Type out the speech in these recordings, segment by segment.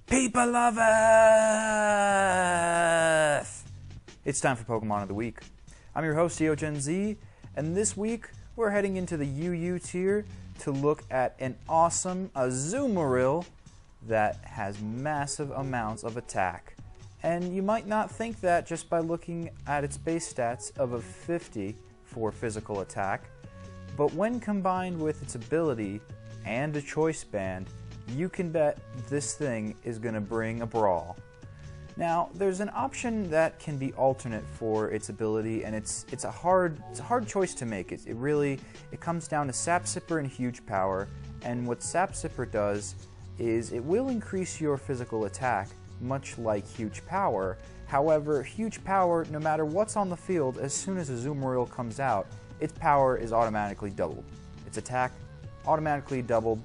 People loveth! It's time for Pokemon of the Week. I'm your host, deogenz, and this week we're heading into the UU tier to look at an awesome Azumarill that has massive amounts of attack. And you might not think that just by looking at its base stats of a 50 for physical attack, but when combined with its ability and a choice band, you can bet this thing is going to bring a brawl. Now, there's an option that can be alternate for its ability, and it's a hard choice to make. It comes down to Sap Sipper and Huge Power, and what Sap Sipper does is it will increase your physical attack, much like Huge Power. However, Huge Power, no matter what's on the field, as soon as Azumarill comes out, its power is automatically doubled. Its attack automatically doubled.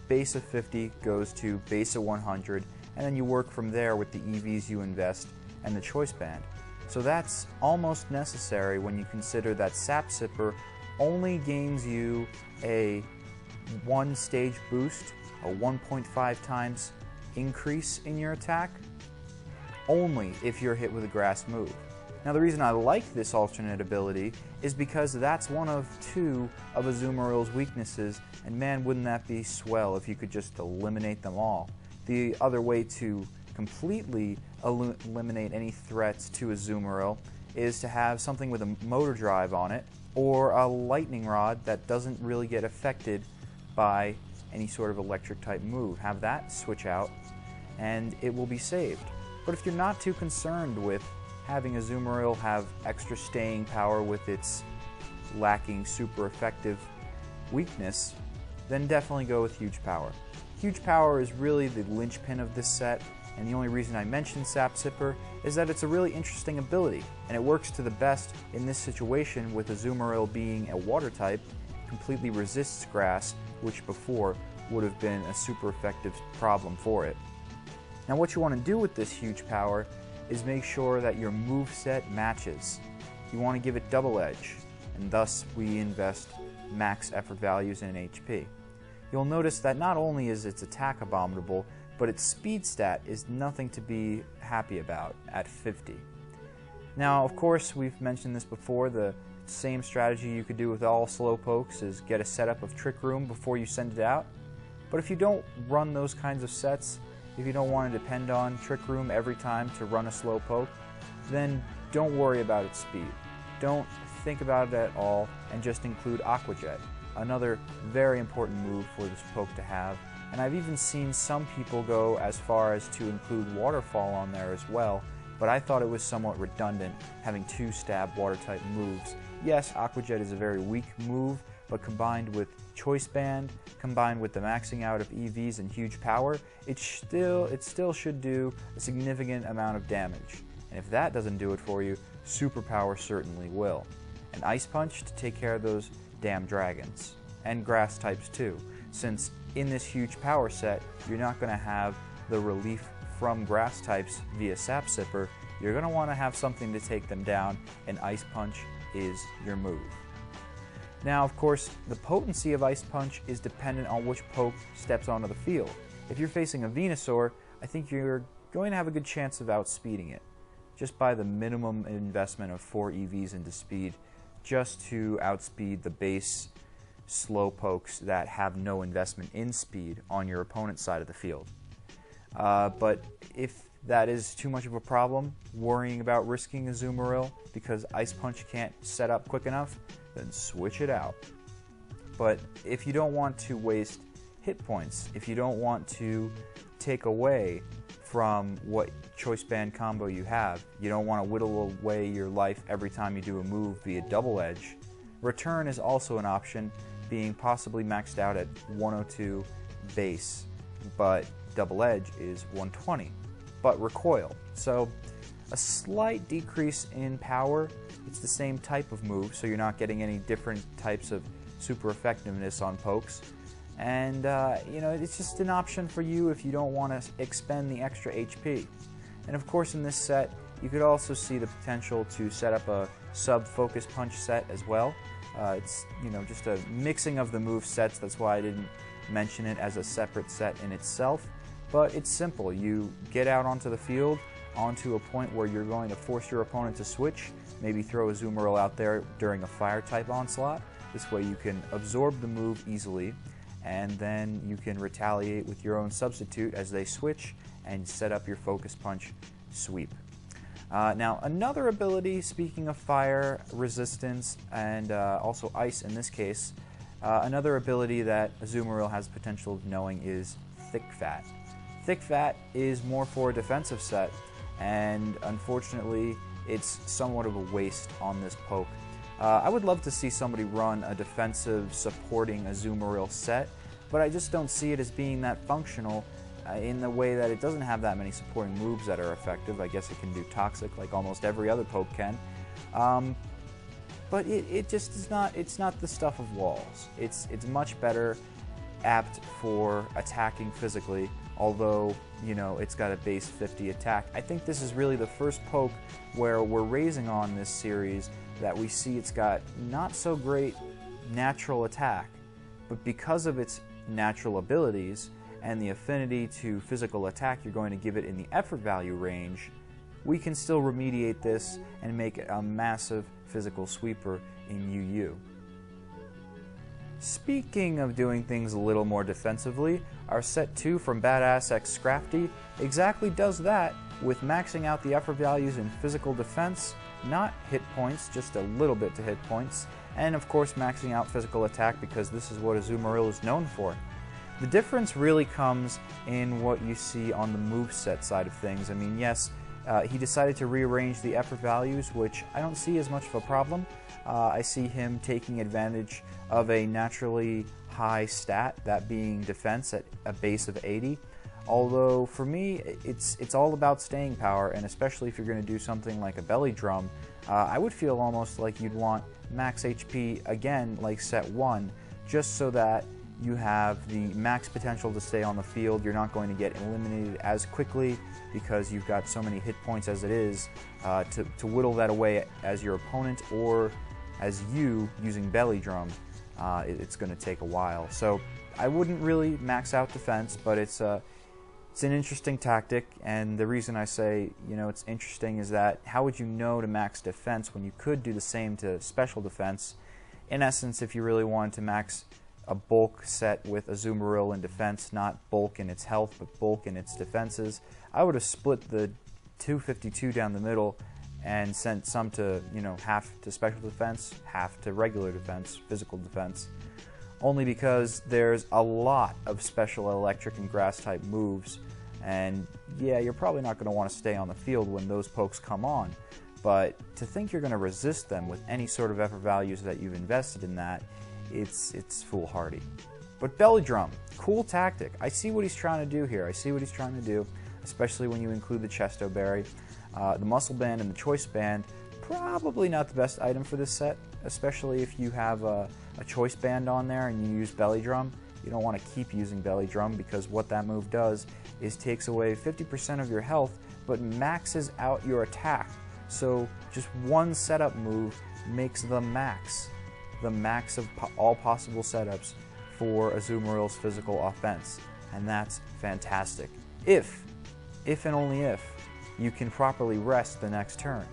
Base of 50 goes to base of 100, and then you work from there with the EVs you invest and the choice band. So that's almost necessary when you consider that Sap Sipper only gains you a 1-stage boost, a 1.5 times increase in your attack, only if you're hit with a grass move. Now, the reason I like this alternate ability is because that's one of two of Azumarill's weaknesses, and man, wouldn't that be swell if you could just eliminate them all. The other way to completely eliminate any threats to Azumarill is to have something with a motor drive on it, or a lightning rod that doesn't really get affected by any sort of electric type move. Have that switch out, and it will be saved. But if you're not too concerned with having Azumarill have extra staying power with its lacking super effective weakness, then definitely go with Huge Power. Huge Power is really the linchpin of this set, and the only reason I mentioned Sap Sipper is that it's a really interesting ability, and it works to the best in this situation with Azumarill being a water type, completely resists grass, which before would have been a super effective problem for it. Now, what you want to do with this Huge Power is make sure that your moveset matches. You want to give it double edge, and thus we invest max effort values in HP. You'll notice that not only is its attack abominable, but its speed stat is nothing to be happy about at 50. Now, of course, we've mentioned this before, the same strategy you could do with all Slowpokes is get a setup of Trick Room before you send it out. But if you don't run those kinds of sets, if you don't want to depend on Trick Room every time to run a Slowpoke, then don't worry about its speed. Don't think about it at all, and just include Aqua Jet, another very important move for this poke to have. And I've even seen some people go as far as to include Waterfall on there as well, but I thought it was somewhat redundant having two stab water type moves. Yes, Aqua Jet is a very weak move, but combined with Choice Band, combined with the maxing out of EVs and Huge Power, it still should do a significant amount of damage. And if that doesn't do it for you, Super Power certainly will. And Ice Punch to take care of those damn dragons. And grass types too, since in this Huge Power set, you're not going to have the relief from grass types via Sap Sipper. You're going to want to have something to take them down, and Ice Punch is your move. Now, of course, the potency of Ice Punch is dependent on which poke steps onto the field. If you're facing a Venusaur, I think you're going to have a good chance of outspeeding it, just by the minimum investment of 4 EVs into speed, just to outspeed the base Slowpokes that have no investment in speed on your opponent's side of the field. But if that is too much of a problem, worrying about risking Azumarill because Ice Punch can't set up quick enough, then switch it out. But if you don't want to waste hit points, if you don't want to take away from what choice band combo you have, you don't want to whittle away your life every time you do a move via double edge, Return is also an option, being possibly maxed out at 102 base, but double edge is 120, but recoil. So a slight decrease in power. It's the same type of move, so you're not getting any different types of super effectiveness on pokes. And it's just an option for you if you don't want to expend the extra HP. And of course, in this set, you could also see the potential to set up a sub-focus punch set as well. It's just a mixing of the move sets. That's why I didn't mention it as a separate set in itself. but it's simple. You get out onto the field, onto a point where you're going to force your opponent to switch, maybe throw Azumarill out there during a fire type onslaught. This way you can absorb the move easily, and then you can retaliate with your own substitute as they switch and set up your focus punch sweep. Now another ability, speaking of fire resistance and also ice in this case, another ability that Azumarill has the potential of knowing is Thick Fat. Thick Fat is more for a defensive set, and unfortunately it's somewhat of a waste on this poke. I would love to see somebody run a defensive supporting Azumarill set, but I just don't see it as being that functional in the way that it doesn't have that many supporting moves that are effective. I guess it can do Toxic like almost every other poke can. But it just is not, it's not the stuff of walls. It's much better apt for attacking physically, although, you know, it's got a base 50 attack. I think this is really the first poke where we're raising on this series that we see it's got not so great natural attack, but because of its natural abilities and the affinity to physical attack you're going to give it in the effort value range, we can still remediate this and make it a massive physical sweeper in UU. Speaking of doing things a little more defensively, our set 2 from Badassxscrafty exactly does that, with maxing out the effort values in physical defense, not hit points, just a little bit to hit points, and of course maxing out physical attack because this is what Azumarill is known for. The difference really comes in what you see on the moveset side of things. I mean, yes, he decided to rearrange the effort values, which I don't see as much of a problem. I see him taking advantage of a naturally high stat, that being defense at a base of 80. Although for me, it's all about staying power, and especially if you're going to do something like a belly drum, I would feel almost like you'd want max HP again like set 1, just so that you have the max potential to stay on the field. You're not going to get eliminated as quickly because you've got so many hit points as it is. To whittle that away as your opponent or as you using belly drum, it's going to take a while. So I wouldn't really max out defense, but it's an interesting tactic, and the reason I say, you know, it's interesting is that how would you know to max defense when you could do the same to special defense? In essence, if you really wanted to max a bulk set with Azumarill in defense, not bulk in its health, but bulk in its defenses, I would have split the 252 down the middle and sent some to, you know, half to special defense, half to regular defense, physical defense, only because there's a lot of special electric and grass type moves, and yeah, you're probably not going to want to stay on the field when those pokes come on, but to think you're going to resist them with any sort of effort values that you've invested in that, it's foolhardy. But belly drum, cool tactic. I see what he's trying to do here. I see what he's trying to do, especially when you include the Chesto Berry. The Muscle Band and the Choice Band, probably not the best item for this set, especially if you have a Choice Band on there and you use belly drum. You don't want to keep using belly drum because what that move does is takes away 50% of your health but maxes out your attack. So just one setup move makes the max of all possible setups for Azumarill's physical offense, and that's fantastic. If and only if, you can properly rest the next turn.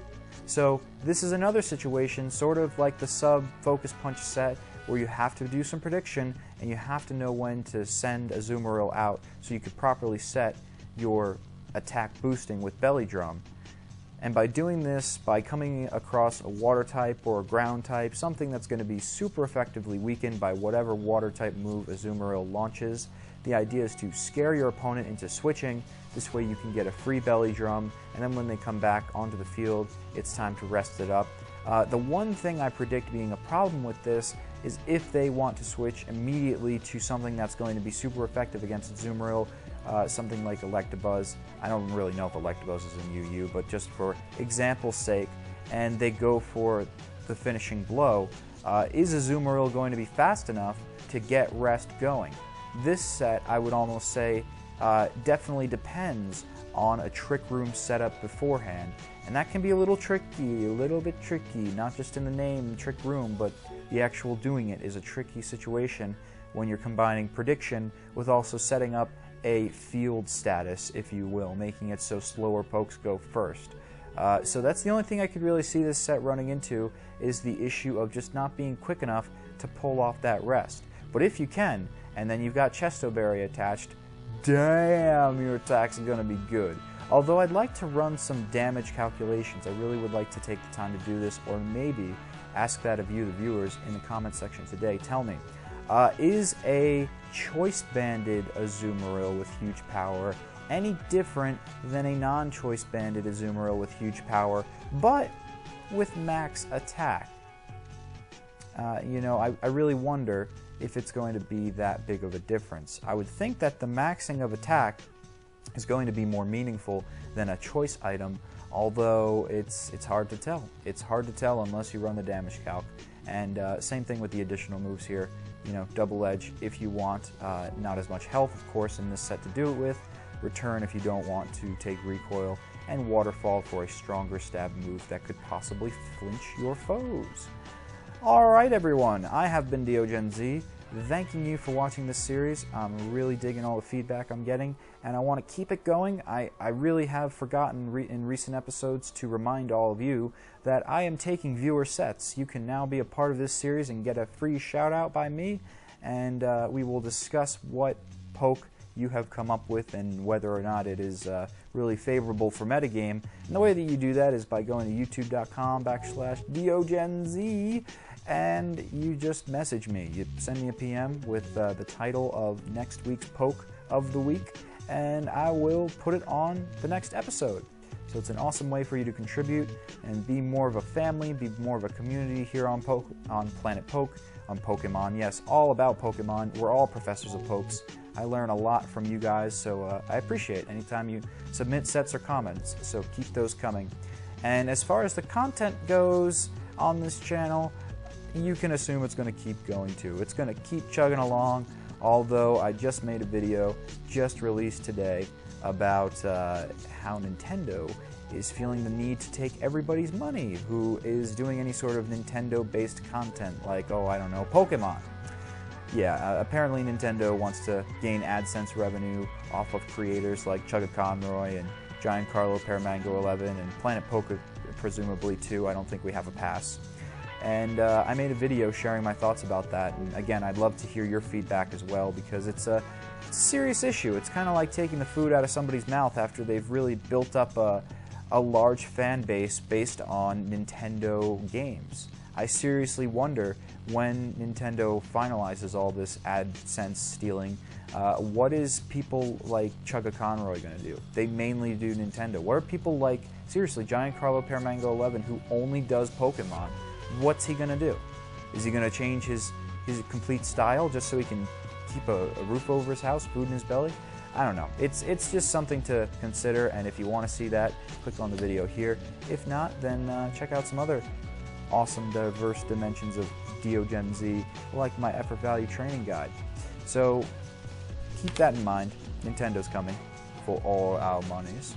So this is another situation, sort of like the sub Focus Punch set, where you have to do some prediction and you have to know when to send Azumarill out so you could properly set your attack boosting with belly drum. And by doing this, by coming across a water type or a ground type, something that's going to be super effectively weakened by whatever water type move Azumarill launches, the idea is to scare your opponent into switching. This way you can get a free belly drum, and then when they come back onto the field, it's time to rest it up. The one thing I predict being a problem with this is if they want to switch immediately to something that's going to be super effective against Azumarill, something like Electabuzz. I don't really know if Electabuzz is in UU, but just for example's sake, and they go for the finishing blow, is Azumarill going to be fast enough to get rest going? This set, I would almost say, definitely depends on a Trick Room setup beforehand, and that can be a little bit tricky, not just in the name Trick Room, but the actual doing it is a tricky situation when you're combining prediction with also setting up a field status, if you will, making it so slower pokes go first. So that's the only thing I could really see this set running into, is the issue of just not being quick enough to pull off that rest. But if you can, and then you've got Chestoberry attached, damn, your attack's going to be good. Although I'd like to run some damage calculations. I really would like to take the time to do this, or maybe ask that of you, the viewers, in the comment section today. Tell me, is a choice-banded Azumarill with huge power any different than a non-choice banded Azumarill with huge power, but with max attack? You know, I really wonder if it's going to be that big of a difference. I would think that the maxing of attack is going to be more meaningful than a choice item, although it's hard to tell. It's hard to tell unless you run the damage calc. And same thing with the additional moves here. You know, double edge if you want not as much health, of course, in this set to do it with. Return if you don't want to take recoil, and waterfall for a stronger stab move that could possibly flinch your foes. Alright everyone, I have been deogenz, thanking you for watching this series. I'm really digging all the feedback I'm getting, and I want to keep it going. I really have forgotten in recent episodes to remind all of you that I am taking viewer sets. You can now be a part of this series and get a free shout out by me, and we will discuss what poke you have come up with and whether or not it is really favorable for metagame. And the way that you do that is by going to youtube.com/deogenz, and you just message me. You send me a PM with the title of next week's poke of the week, and I will put it on the next episode. So it's an awesome way for you to contribute and be more of a family, be more of a community here on Planet Poke, on Pokemon. Yes, all about Pokemon. We're all professors of pokes. I learn a lot from you guys, so I appreciate anytime you submit sets or comments, so keep those coming. And as far as the content goes on this channel, you can assume it's going to keep going too. It's going to keep chugging along, although I just made a video, just released today, about how Nintendo is feeling the need to take everybody's money who is doing any sort of Nintendo-based content, like, oh, I don't know, Pokemon. Yeah, apparently Nintendo wants to gain AdSense revenue off of creators like Chugga and Giancarlo Paramango 11 and Planet Poke presumably too. I don't think we have a pass. And I made a video sharing my thoughts about that. And again, I'd love to hear your feedback as well, because it's a serious issue. It's kind of like taking the food out of somebody's mouth after they've really built up a large fan base based on Nintendo games. I seriously wonder, when Nintendo finalizes all this AdSense stealing, what is people like Chugga Conroy going to do? They mainly do Nintendo. What are people like, seriously, Giancarlo Paramango 11, who only does Pokemon? What's he going to do? Is he going to change his complete style just so he can keep a roof over his house, food in his belly? I don't know. It's just something to consider, and if you want to see that, click on the video here. If not, then check out some other awesome, diverse dimensions of deogenz, like my effort value training guide. So keep that in mind. Nintendo's coming for all our monies.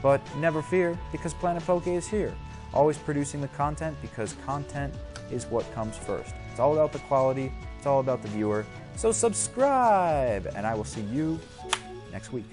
But never fear, because Planet Poke is here, always producing the content, because content is what comes first. It's all about the quality, it's all about the viewer. So subscribe, and I will see you next week.